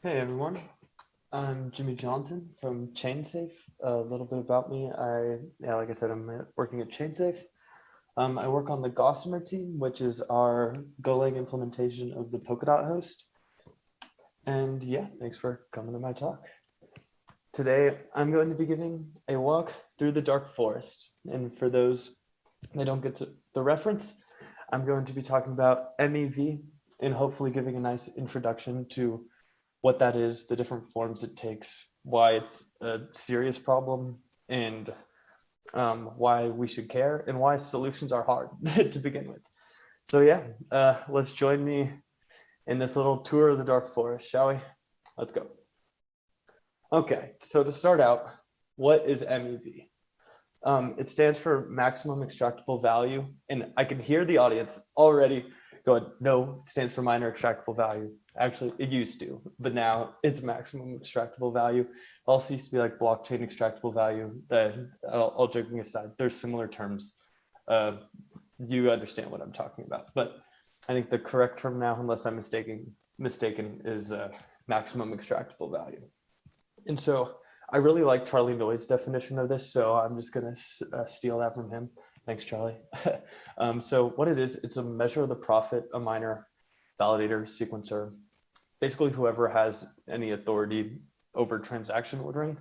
Hey everyone, I'm Jimmy Johnson from ChainSafe. A little bit about me. Like I said, I'm working at ChainSafe. I work on the Gossamer team, which is our Golang implementation of the Polkadot Host. And yeah, thanks for coming to my talk. Today, I'm going to be giving a walk through the dark forest. And for those that don't get to the reference, I'm going to be talking about MEV and hopefully giving a nice introduction to what that is, the different forms it takes, why it's a serious problem, and why we should care, and why solutions are hard to begin with. So yeah, let's join me in this little tour of the dark forest, shall we? Let's go. Okay, so to start out, what is MEV? It stands for maximum extractable value, and I can hear the audience already going, no, it stands for minor extractable value. Actually, it used to, but now it's maximum extractable value. It also used to be like blockchain extractable value. That all joking aside, there's similar terms. You understand what I'm talking about, but I think the correct term now, unless I'm mistaken, is maximum extractable value. And so I really like Charlie Noy's definition of this, so I'm just going to steal that from him. Thanks, Charlie. So what it is, it's a measure of the profit a miner, validator, sequencer, basically whoever has any authority over transaction ordering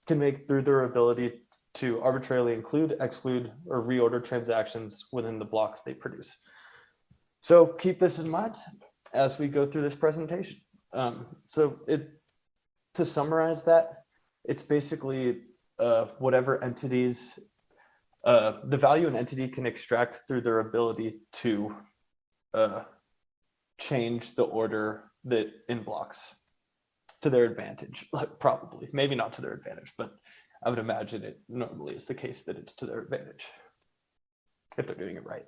can make through their ability to arbitrarily include, exclude, or reorder transactions within the blocks they produce. So keep this in mind as we go through this presentation. To summarize that, it's basically whatever entities, the value an entity can extract through their ability to change the order that in blocks to their advantage, like probably, maybe not to their advantage, but I would imagine it normally is the case that it's to their advantage if they're doing it right.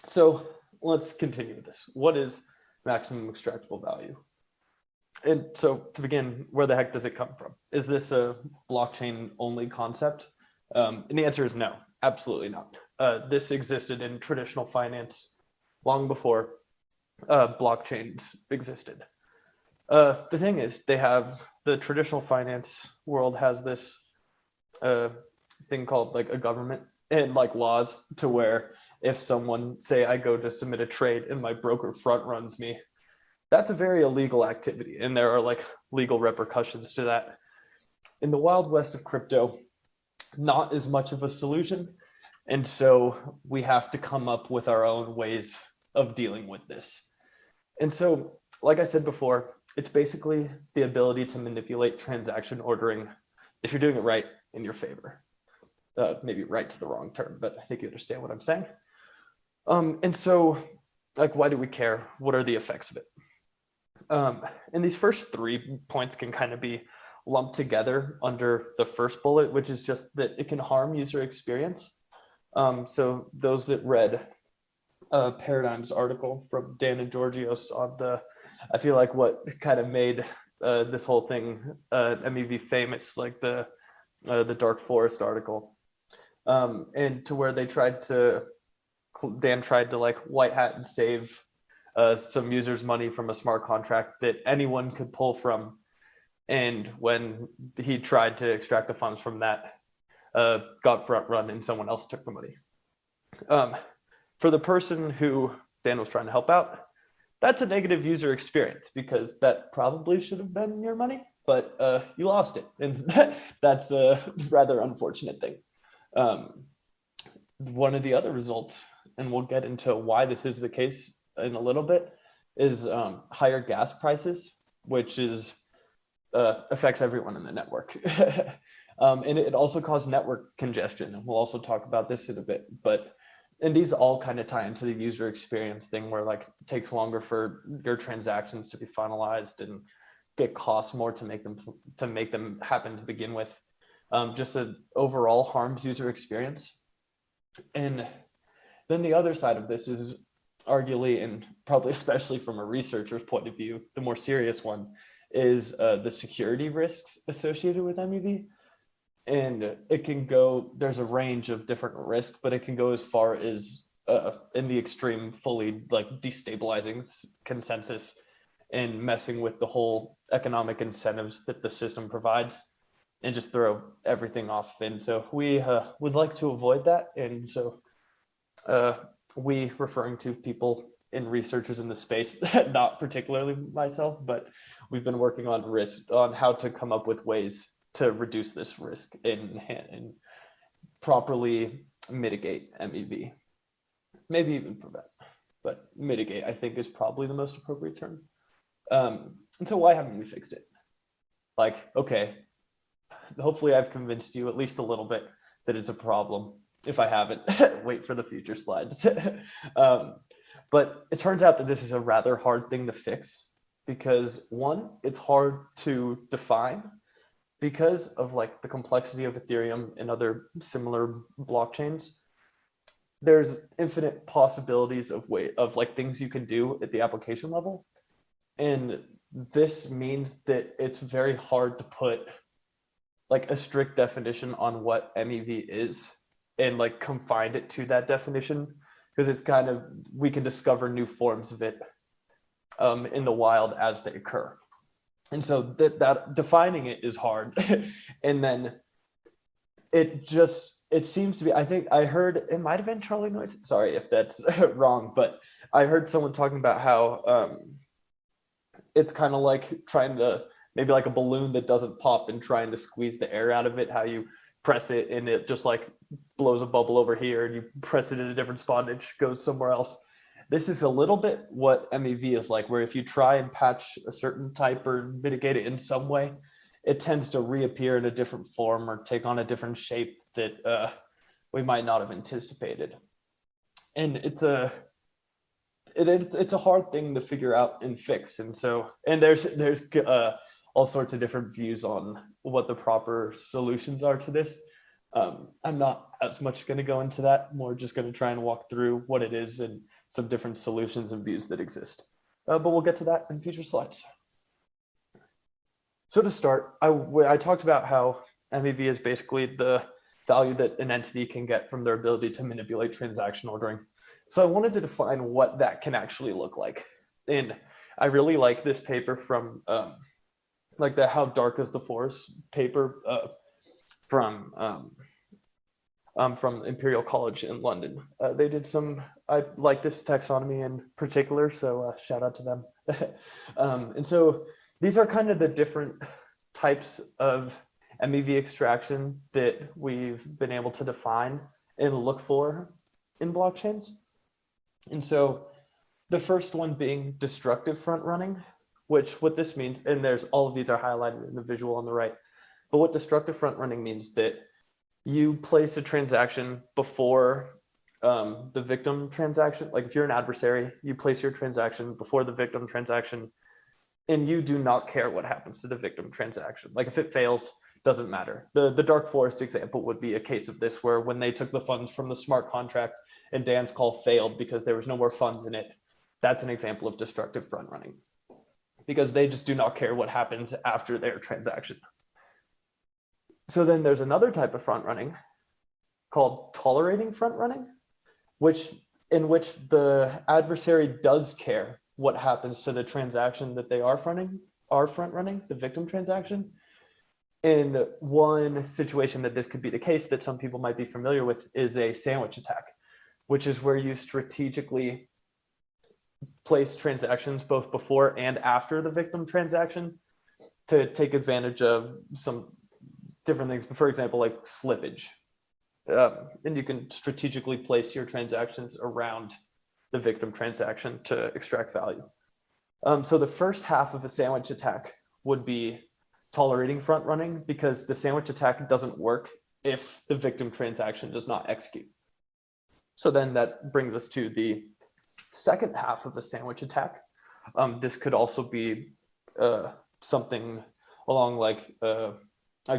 So let's continue with this. What is maximum extractable value? And so to begin, where the heck does it come from? Is this a blockchain only concept? And the answer is no, absolutely not. This existed in traditional finance long before blockchains existed. The thing is, the traditional finance world has this thing called like a government and like laws to where if someone, say I go to submit a trade and my broker front runs me, that's a very illegal activity, and there are like legal repercussions to that. In the wild west of crypto, not as much of a solution, and so we have to come up with our own ways of dealing with this. And so, like I said before, it's basically the ability to manipulate transaction ordering if you're doing it right in your favor. Maybe right's the wrong term, but I think you understand what I'm saying. And so, like, why do we care? What are the effects of it? And these first 3 points can kind of be lumped together under the first bullet, which is just that it can harm user experience. So those that read Paradigm's article from Dan and Georgios on I feel like what kind of made this whole thing MEV famous, like the Dark Forest article, and to where Dan tried to like white hat and save some users' money from a smart contract that anyone could pull from. And when he tried to extract the funds from that, got front run and someone else took the money. For the person who Dan was trying to help out, that's a negative user experience because that probably should have been your money, but you lost it. And that's a rather unfortunate thing. One of the other results, and we'll get into why this is the case in a little bit, is higher gas prices, which is affects everyone in the network. And it also caused network congestion. And we'll also talk about this in a bit, and these all kind of tie into the user experience thing where like it takes longer for your transactions to be finalized and it costs more to make them happen to begin with. Just overall harms user experience. And then the other side of this is arguably, and probably especially from a researcher's point of view, the more serious one is the security risks associated with MEV. And it can go, there's a range of different risks, but it can go as far as in the extreme, fully like destabilizing consensus and messing with the whole economic incentives that the system provides and just throw everything off. And so we would like to avoid that. And so we, referring to people and researchers in the space, not particularly myself, but we've been working on how to come up with ways to reduce this risk and properly mitigate MEV. Maybe even prevent, but mitigate, I think, is probably the most appropriate term. And so why haven't we fixed it? Like, okay, hopefully I've convinced you at least a little bit that it's a problem. If I haven't, wait for the future slides. But it turns out that this is a rather hard thing to fix because one, it's hard to define because of like the complexity of Ethereum and other similar blockchains. There's infinite possibilities of like things you can do at the application level. And this means that it's very hard to put like a strict definition on what MEV is and like confine it to that definition, because it's kind of, we can discover new forms of it in the wild as they occur. And so that defining it is hard. And then it seems to be, I think I heard, it might've been Charlie Noyce, sorry if that's wrong, but I heard someone talking about how it's kind of like trying to, maybe like a balloon that doesn't pop and trying to squeeze the air out of it, how you press it and it just like blows a bubble over here and you press it in a different spot and it goes somewhere else. This is a little bit what MEV is like, where if you try and patch a certain type or mitigate it in some way, it tends to reappear in a different form or take on a different shape that we might not have anticipated. And it's a hard thing to figure out and fix. And so, and there's all sorts of different views on what the proper solutions are to this. I'm not as much going to go into that, more just going to try and walk through what it is and some different solutions and views that exist. But we'll get to that in future slides. So to start, I talked about how MEV is basically the value that an entity can get from their ability to manipulate transaction ordering. So I wanted to define what that can actually look like. And I really like this paper from like the How Dark is the Forest paper from Imperial College in London. They did I like this taxonomy in particular, so shout out to them. And so these are kind of the different types of MEV extraction that we've been able to define and look for in blockchains. And so the first one being destructive front running, which what this means, and there's all of these are highlighted in the visual on the right, but what destructive front running means that you place a transaction before the victim transaction. Like if you're an adversary, you place your transaction before the victim transaction and you do not care what happens to the victim transaction. Like if it fails, doesn't matter. The dark forest example would be a case of this, where when they took the funds from the smart contract and Dan's call failed because there was no more funds in it, that's an example of destructive front running, because they just do not care what happens after their transaction. So then there's another type of front running called tolerating front running, in which the adversary does care what happens to the transaction that they are front running, the victim transaction. In one situation that this could be the case that some people might be familiar with is a sandwich attack, which is where you strategically place transactions both before and after the victim transaction to take advantage of some different things. For example, like slippage. And you can strategically place your transactions around the victim transaction to extract value. So the first half of a sandwich attack would be tolerating front running, because the sandwich attack doesn't work if the victim transaction does not execute. So then that brings us to the second half of a sandwich attack. This could also be something along like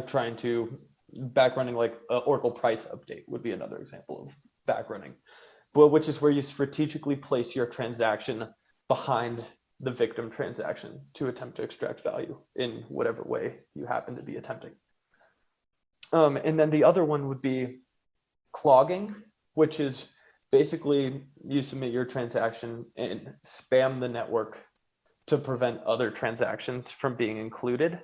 trying to backrunning, like Oracle price update would be another example of backrunning, but which is where you strategically place your transaction behind the victim transaction to attempt to extract value in whatever way you happen to be attempting. And then the other one would be clogging, which is basically you submit your transaction and spam the network to prevent other transactions from being included.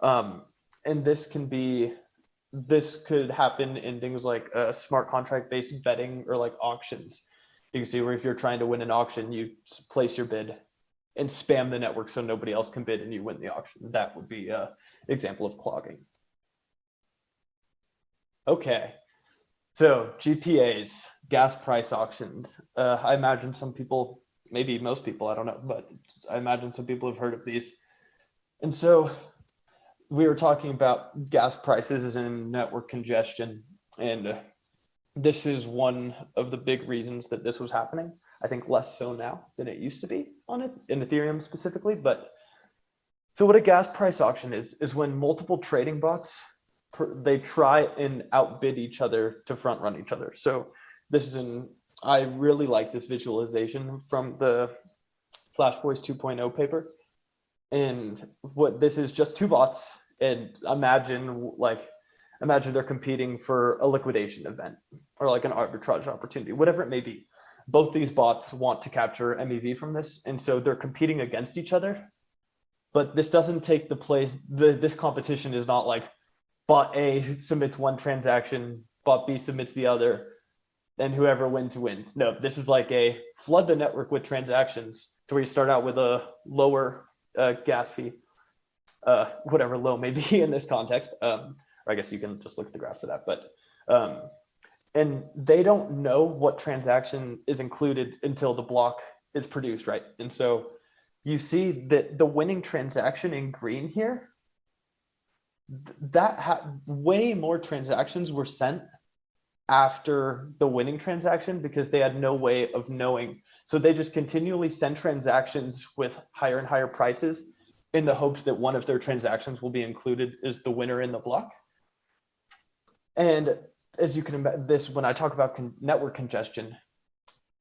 And this could happen in things like smart contract based betting or like auctions. You can see where if you're trying to win an auction, you place your bid and spam the network so nobody else can bid and you win the auction. That would be an example of clogging. Okay, so GPAs, gas price auctions. I imagine some people, maybe most people, I don't know, but I imagine some people have heard of these. And so we were talking about gas prices and network congestion, and this is one of the big reasons that this was happening. I think less so now than it used to be on it in Ethereum specifically. But so what a gas price auction is when multiple trading bots, they try and outbid each other to front run each other. So this is I really like this visualization from the Flash Boys 2.0 paper. And what this is just two bots, and imagine they're competing for a liquidation event or like an arbitrage opportunity, whatever it may be. Both these bots want to capture MEV from this, and so they're competing against each other. But this doesn't take the place. This competition is not like bot A submits one transaction, bot B submits the other, and whoever wins wins. No, this is like a flood the network with transactions to where you start out with a lower gas fee, whatever low may be in this context. Or I guess you can just look at the graph for that. But and they don't know what transaction is included until the block is produced, right? And so you see that the winning transaction in green here, way more transactions were sent after the winning transaction because they had no way of knowing. So they just continually send transactions with higher and higher prices in the hopes that one of their transactions will be included as the winner in the block. And as you can imagine, when I talk about network congestion,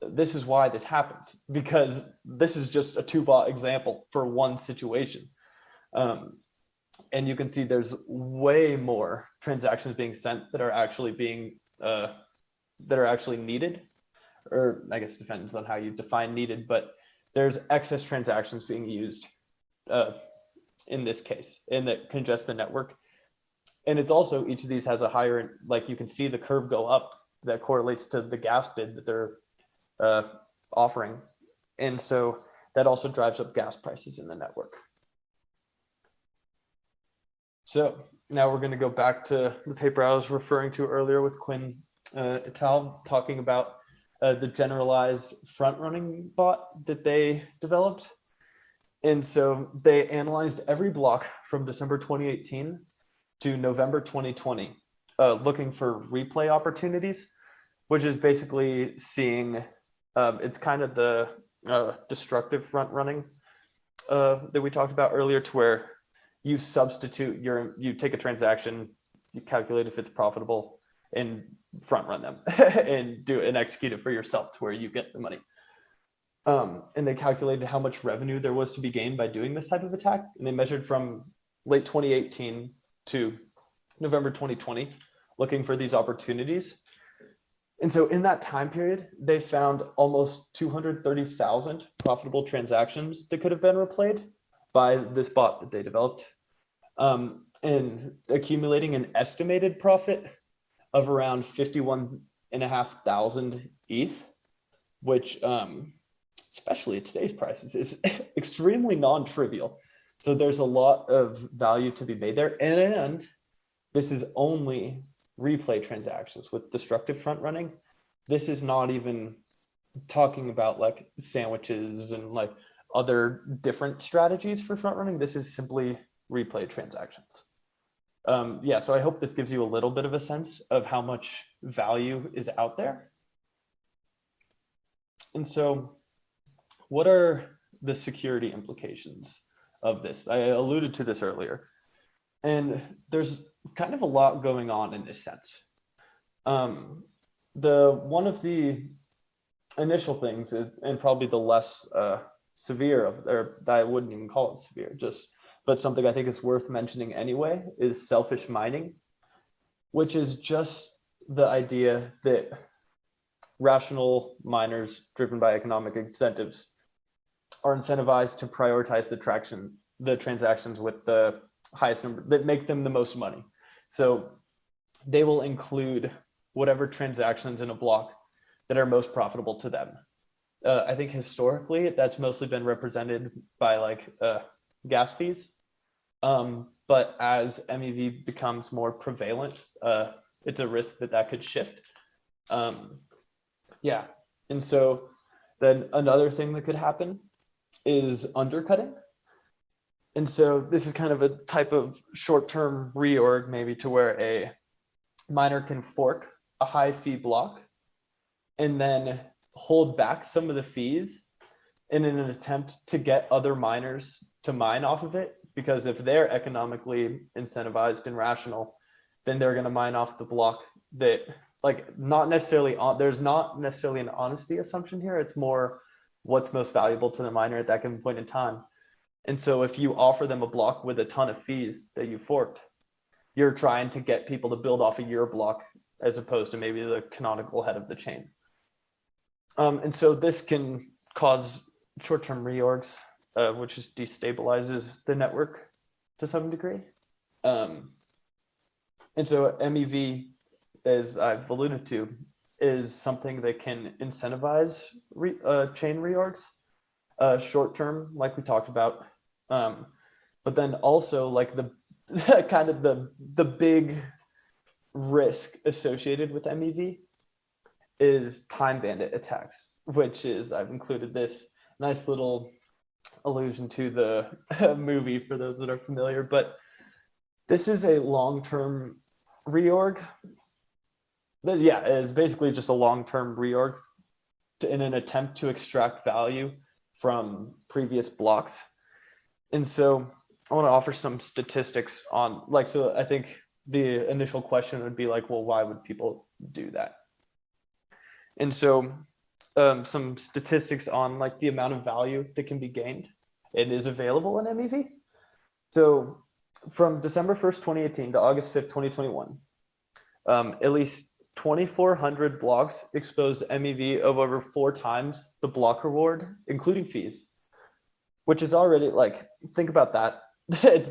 this is why this happens, because this is just a two bot example for one situation. And you can see there's way more transactions being sent that are actually needed, or I guess it depends on how you define needed, but there's excess transactions being used in this case, and that congest the network. And it's also, each of these has a higher, like you can see the curve go up that correlates to the gas bid that they're offering. And so that also drives up gas prices in the network. So now we're going to go back to the paper I was referring to earlier with Quinn et al. Talking about the generalized front-running bot that they developed. And so they analyzed every block from December 2018 to November 2020, looking for replay opportunities, which is basically seeing, it's kind of the destructive front-running that we talked about earlier, to where you substitute you take a transaction, you calculate if it's profitable, and front run them and execute it for yourself to where you get the money. And they calculated how much revenue there was to be gained by doing this type of attack. And they measured from late 2018 to November 2020, looking for these opportunities. And so in that time period, they found almost 230,000 profitable transactions that could have been replayed by this bot that they developed, and accumulating an estimated profit of around 51,500 ETH, which, especially at today's prices, is extremely non-trivial. So there's a lot of value to be made there. And this is only replay transactions with destructive front running. This is not even talking about like sandwiches and like other different strategies for front running. This is simply replay transactions. Yeah, so I hope this gives you a little bit of a sense of how much value is out there. And so what are the security implications of this? I alluded to this earlier, and there's kind of a lot going on in this sense. One of the initial things is, and probably the less severe of, or I wouldn't even call it severe, but something I think is worth mentioning anyway, is selfish mining, which is just the idea that rational miners driven by economic incentives are incentivized to prioritize the transactions with the highest number that make them the most money. So they will include whatever transactions in a block that are most profitable to them. I think historically that's mostly been represented by like gas fees. But as MEV becomes more prevalent, it's a risk that could shift. Yeah. And so then another thing that could happen is undercutting. And so this is kind of a type of short-term reorg, maybe, to where a miner can fork a high fee block and then hold back some of the fees in an attempt to get other miners to mine off of it. Because if they're economically incentivized and rational, then they're going to mine off the block that, like, not necessarily on, there's not necessarily an honesty assumption here. It's more what's most valuable to the miner at that given point in time. And so if you offer them a block with a ton of fees that you forked, you're trying to get people to build off of your block as opposed to maybe the canonical head of the chain. And so this can cause short-term reorgs, which just destabilizes the network to some degree. And so MEV, as I've alluded to, is something that can incentivize chain reorgs, short-term, like we talked about. But then also like the kind of the big risk associated with MEV is time bandit attacks, which is, I've included this nice little allusion to the movie for those that are familiar, but this is a long-term reorg. Yeah, it is basically just a long-term reorg in an attempt to extract value from previous blocks. And so I want to offer some statistics on, like, so I think the initial question would be like, well, why would people do that? And so some statistics on like the amount of value that can be gained and is available in MEV. So from December 1st, 2018 to August 5th, 2021, at least 2,400 blocks exposed MEV of over 4 times the block reward, including fees, which is already, like, think about that.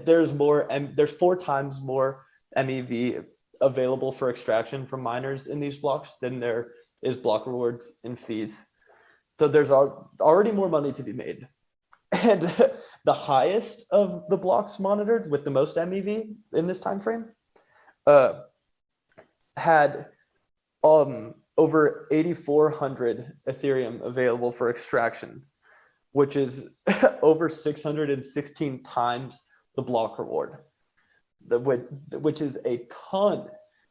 There's 4 times more MEV available for extraction from miners in these blocks than there is block rewards and fees. So there's already more money to be made. And the highest of the blocks monitored with the most MEV in this time frame had over 8,400 Ethereum available for extraction, which is over 616 times the block reward, which is a ton.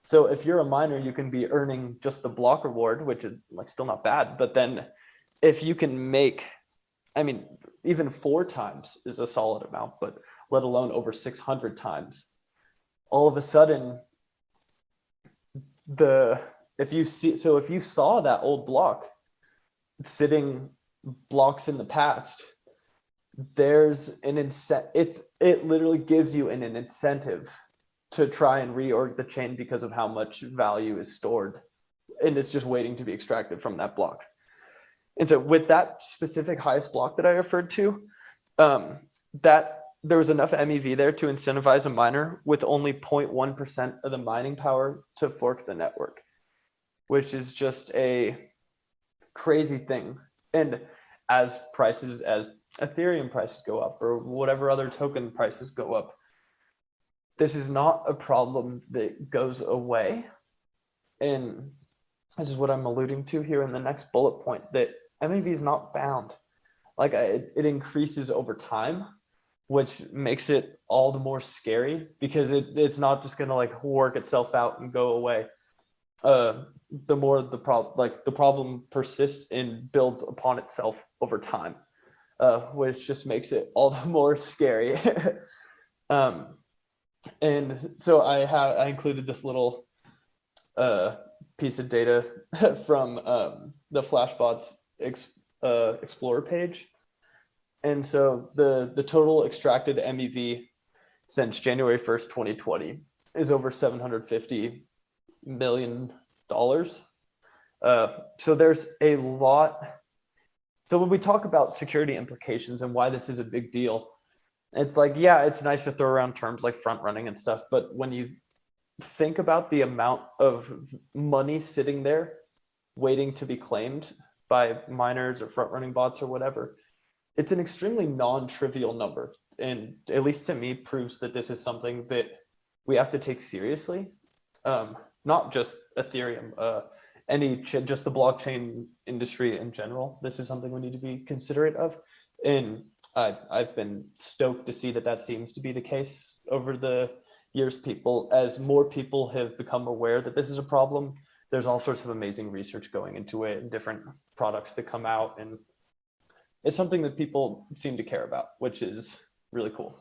So if you're a miner, you can be earning just the block reward, which is like still not bad. But then if you can make, I mean, even 4 times is a solid amount, but let alone over 600 times, all of a sudden, if you saw that old block sitting blocks in the past, there's an incentive. It literally gives you an incentive to try and reorg the chain because of how much value is stored and it's just waiting to be extracted from that block. And so with that specific highest block that I referred to, that there was enough MEV there to incentivize a miner with only 0.1% of the mining power to fork the network, which is just a crazy thing. And as Ethereum prices go up or whatever other token prices go up, this is not a problem that goes away. And this is what I'm alluding to here in the next bullet point, that MEV is not bound. Like it increases over time, which makes it all the more scary because it's not just going to like work itself out and go away. The more the problem persists and builds upon itself over time, which just makes it all the more scary. And so I included this little piece of data from the Flashbots Explorer page. And so the total extracted MEV since January 1st, 2020 is over $750 million. So there's a lot So when we talk about security implications and why this is a big deal, it's like, yeah, it's nice to throw around terms like front running and stuff, but when you think about the amount of money sitting there waiting to be claimed by miners or front running bots or whatever, it's an extremely non-trivial number. And at least to me, proves that this is something that we have to take seriously. Not just Ethereum, just the blockchain industry in general. This is something we need to be considerate of. And I've been stoked to see that that seems to be the case over the years. As more people have become aware that this is a problem, there's all sorts of amazing research going into it and different products that come out. And it's something that people seem to care about, which is really cool.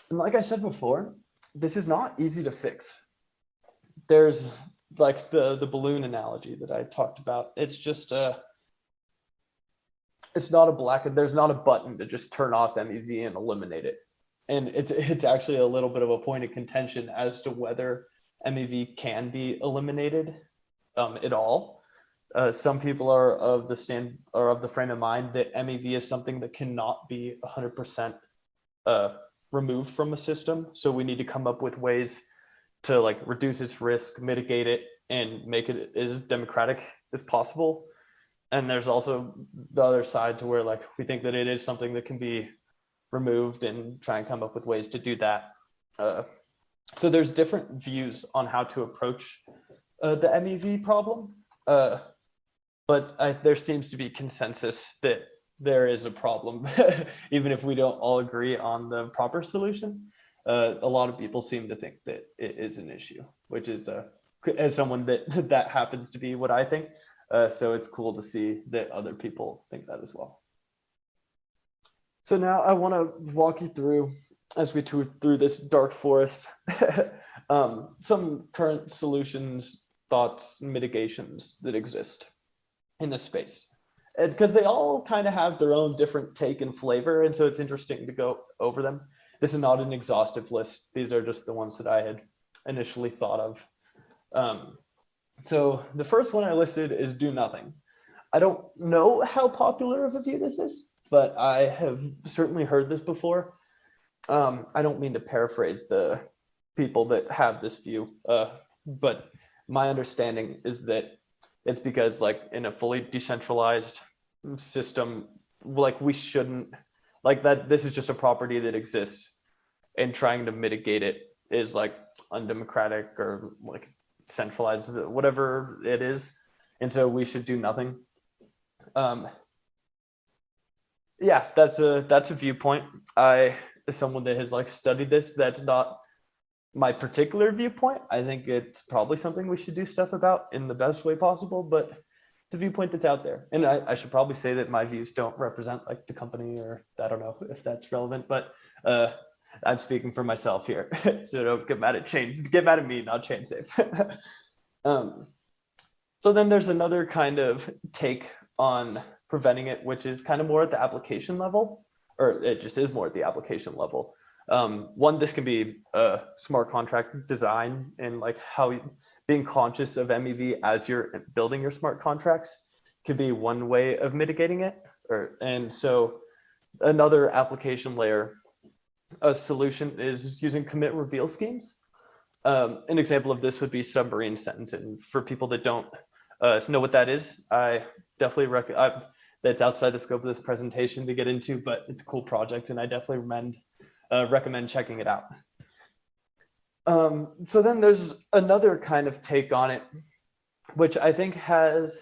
And like I said before, this is not easy to fix. There's like the balloon analogy that I talked about. It's just it's not there's not a button to just turn off MEV and eliminate it. And it's actually a little bit of a point of contention as to whether MEV can be eliminated at all. Some people are of the frame of mind that MEV is something that cannot be 100% removed from a system. So we need to come up with ways to like reduce its risk, mitigate it, and make it as democratic as possible. And there's also the other side to where like we think that it is something that can be removed and try and come up with ways to do that. So there's different views on how to approach the MEV problem. But there seems to be consensus that there is a problem, even if we don't all agree on the proper solution. A lot of people seem to think that it is an issue, which is, as someone that happens to be what I think. So it's cool to see that other people think that as well. So now I want to walk you through, as we tour through this dark forest, some current solutions, thoughts, mitigations that exist in this space. Because they all kind of have their own different take and flavor, and so it's interesting to go over them. This is not an exhaustive list. These are just the ones that I had initially thought of. So the first one I listed is do nothing. I don't know how popular of a view this is, but I have certainly heard this before. I don't mean to paraphrase the people that have this view, but my understanding is that it's because like in a fully decentralized system, like we shouldn't, like that this is just a property that exists, and trying to mitigate it is like undemocratic or like centralized, whatever it is. And so we should do nothing. Yeah, that's a viewpoint. As someone that has like studied this, that's not my particular viewpoint. I think it's probably something we should do stuff about in the best way possible, but it's a viewpoint that's out there. And I should probably say that my views don't represent like the company, or I don't know if that's relevant, but I'm speaking for myself here. So don't get mad at me, not ChainSafe. So then there's another kind of take on preventing it, which is kind of more at the application level, or it just is more at the application level. One, this can be a smart contract design, and like how being conscious of MEV as you're building your smart contracts could be one way of mitigating it. And so another application layer, a solution is using commit reveal schemes. An example of this would be submarine sentencing. For people that don't know what that is, I definitely recommend. That's outside the scope of this presentation to get into, but it's a cool project, and I definitely recommend checking it out. So then there's another kind of take on it, which I think has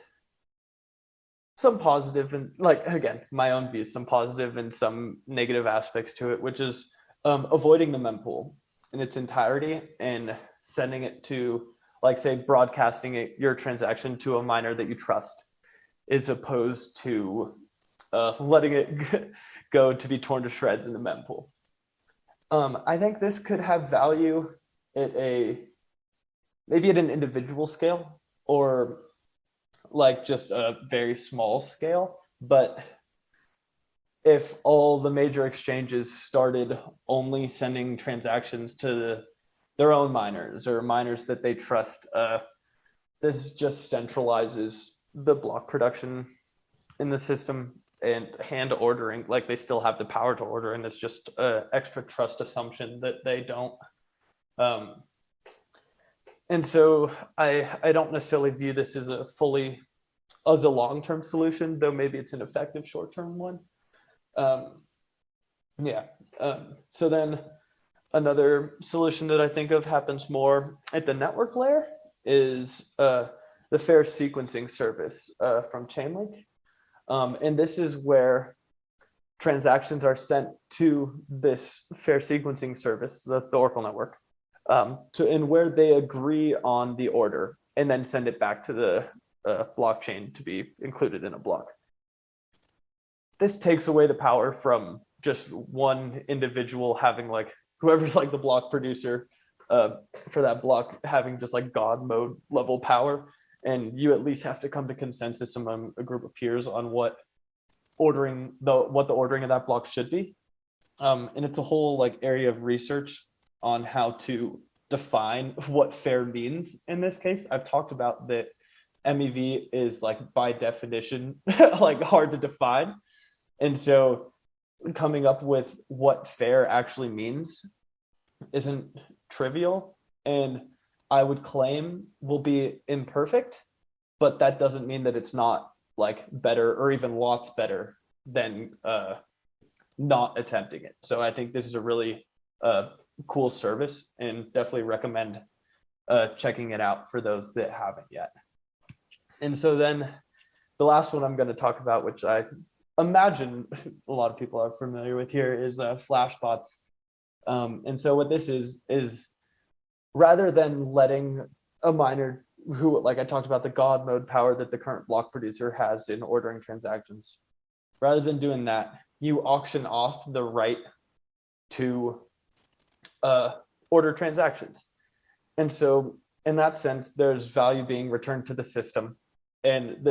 some positive and, like, again, my own views, some positive and some negative aspects to it, which is avoiding the mempool in its entirety and sending it to, like, say, broadcasting your transaction to a miner that you trust, as opposed to letting it go to be torn to shreds in the mempool. I think this could have value at maybe at an individual scale, or like just a very small scale. But if all the major exchanges started only sending transactions to their own miners or miners that they trust, this just centralizes the block production in the system and hand ordering, like they still have the power to order, and it's just an extra trust assumption that they don't. And so I don't necessarily view this as a long-term solution, though maybe it's an effective short-term one. Yeah. So then another solution that I think of happens more at the network layer is the fair sequencing service from Chainlink. And this is where transactions are sent to this fair sequencing service, the Oracle network, and where they agree on the order and then send it back to the blockchain to be included in a block. This takes away the power from just one individual having like, whoever's like the block producer for that block having just like God mode level power. And you at least have to come to consensus among a group of peers on what the ordering of that block should be. And it's a whole like area of research on how to define what fair means in this case. I've talked about that MEV is like by definition like hard to define. And so coming up with what fair actually means isn't trivial, and I would claim will be imperfect, but that doesn't mean that it's not like better or even lots better than not attempting it. So I think this is a really cool service, and definitely recommend checking it out for those that haven't yet. And so then the last one I'm going to talk about, which I imagine a lot of people are familiar with here, is flashbots. And so what this is rather than letting a miner who, like I talked about, the God mode power that the current block producer has in ordering transactions, rather than doing that, you auction off the right to order transactions. And so in that sense, there's value being returned to the system. And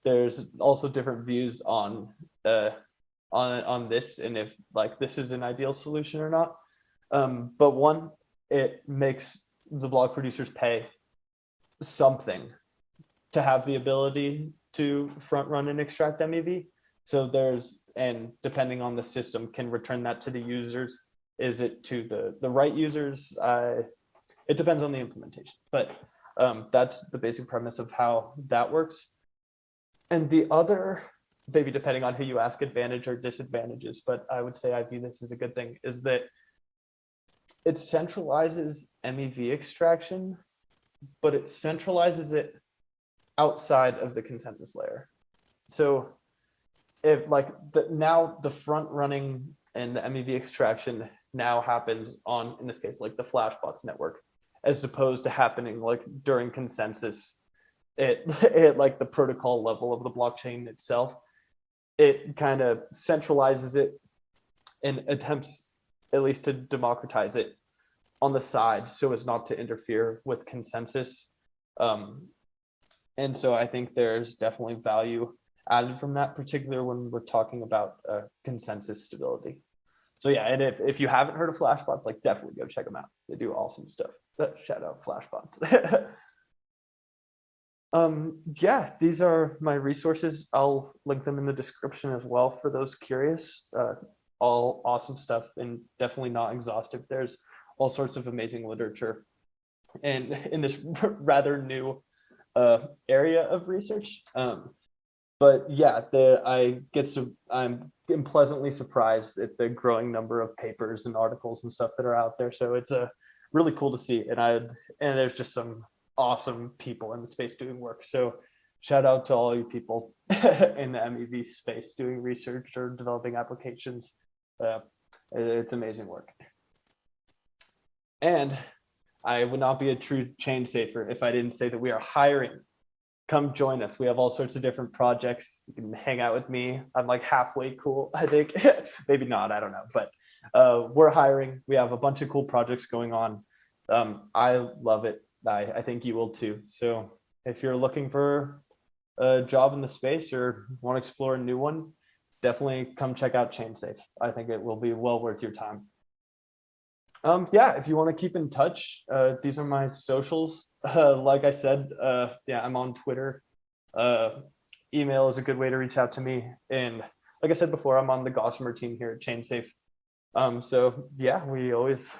there's also different views on this, and if like this is an ideal solution or not. But one, it makes the block producers pay something to have the ability to front run and extract MEV. So and depending on the system, can return that to the users. Is it to the right users? It depends on the implementation, but that's the basic premise of how that works. And the other, maybe depending on who you ask, advantage or disadvantages, but I would say I view this as a good thing, is that it centralizes MEV extraction, but it centralizes it outside of the consensus layer. So if like now the front running and the MEV extraction now happens on, in this case, like the Flashbots network, as opposed to happening like during consensus at like the protocol level of the blockchain itself, it kind of centralizes it and attempts at least to democratize it on the side so as not to interfere with consensus. And so I think there's definitely value added from that, particularly when we're talking about consensus stability. So yeah, and if you haven't heard of Flashbots, like definitely go check them out. They do awesome stuff. Shout out Flashbots. Yeah, these are my resources. I'll link them in the description as well for those curious. All awesome stuff, and definitely not exhaustive. There's all sorts of amazing literature, and in this rather new area of research. But yeah, I'm pleasantly surprised at the growing number of papers and articles and stuff that are out there. So it's really cool to see, and there's just some awesome people in the space doing work. So shout out to all you people in the MEV space doing research or developing applications. It's amazing work. And I would not be a true chain safer if I didn't say that we are hiring. Come join us. We have all sorts of different projects. You can hang out with me. I'm like halfway cool, I think. Maybe not, I don't know. But we're hiring. We have a bunch of cool projects going on. I love it. I think you will too. So if you're looking for a job in the space or want to explore a new one, definitely come check out ChainSafe. I think it will be well worth your time. Yeah, if you want to keep in touch, these are my socials. Like I said, yeah, I'm on Twitter, email is a good way to reach out to me. And like I said before, I'm on the Gossamer team here at ChainSafe. So yeah, we always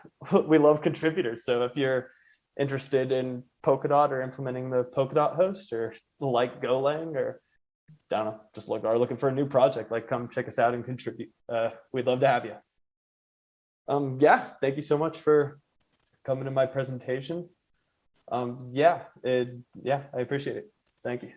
we love contributors. So if you're interested in Polkadot or implementing the Polkadot host or like Golang or I don't know, just are looking for a new project, like come check us out and contribute. We'd love to have you. Yeah, thank you so much for coming to my presentation. Yeah, I appreciate it. Thank you.